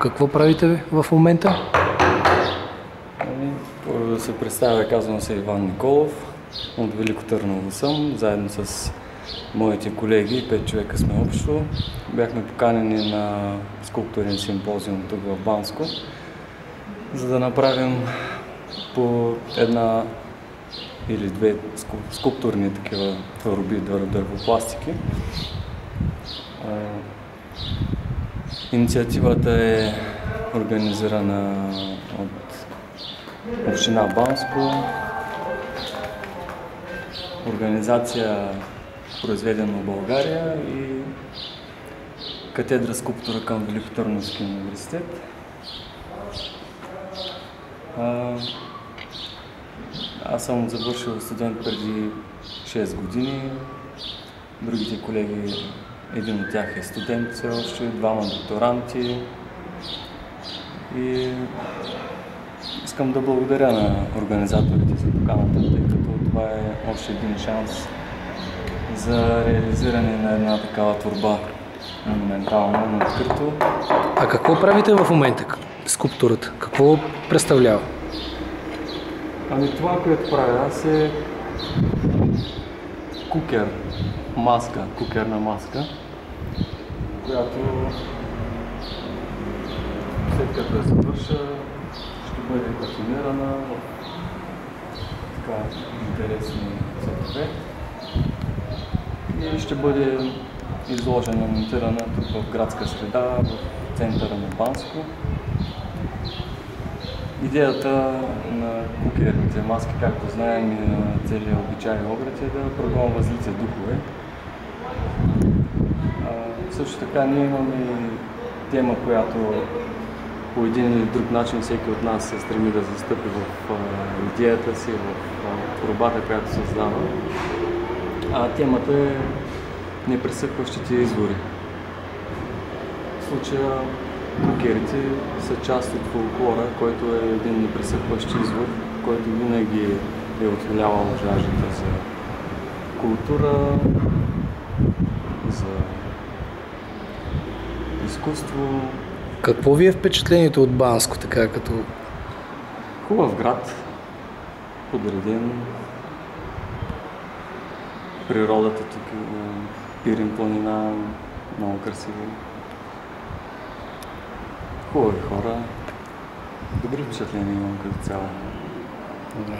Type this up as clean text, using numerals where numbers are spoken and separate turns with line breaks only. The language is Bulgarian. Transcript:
Какво правите в момента?
Първо да се представя, казвам се Иван Николов. От Велико Търново съм, заедно с моите колеги, 5 човека сме общо. Бяхме поканени на скулптурен симпозиум тук в Банско, за да направим по една или две скулптурни такива творби, дървопластики. Инициативата е организирана от община Банско, организация Произведено в България и катедра скулптура към Велико Търновски университет. Аз съм завършил студент преди 6 години. Другите колеги, един от тях е студент все още, двама докторанти. И искам да благодаря на организаторите за поканата, тъй като това е още един шанс за реализиране на една такава творба монументална, на открито.
А какво правите в момента? Скулптурата? Какво представлява?
Това, което правя аз е кукер, маска, кукерна маска, която след като я завърша, ще бъде патинирана в така интересни цветове и ще бъде изложена, монтирана тук в градска среда, в центъра на Банско. Идеята на кукерните маски, както знаем, и на целия обичай и обред е да прогонва злите духове. Също така ние имаме тема, която по един или друг начин всеки от нас се стреми да застъпи в идеята си, в творбата, която създава. Темата е непресъхващите извори. В случая кукерите са част от фолклора, който е един непресъхващ извор, който винаги е отволявал жаждата за култура, за изкуство.
Какво ви е впечатлението от Банско, така като...
Хубав град, подреден. Природата тук е Пирин планина, много красиво. Хубави хора. Добри впечатления имам като цяло.
Добре.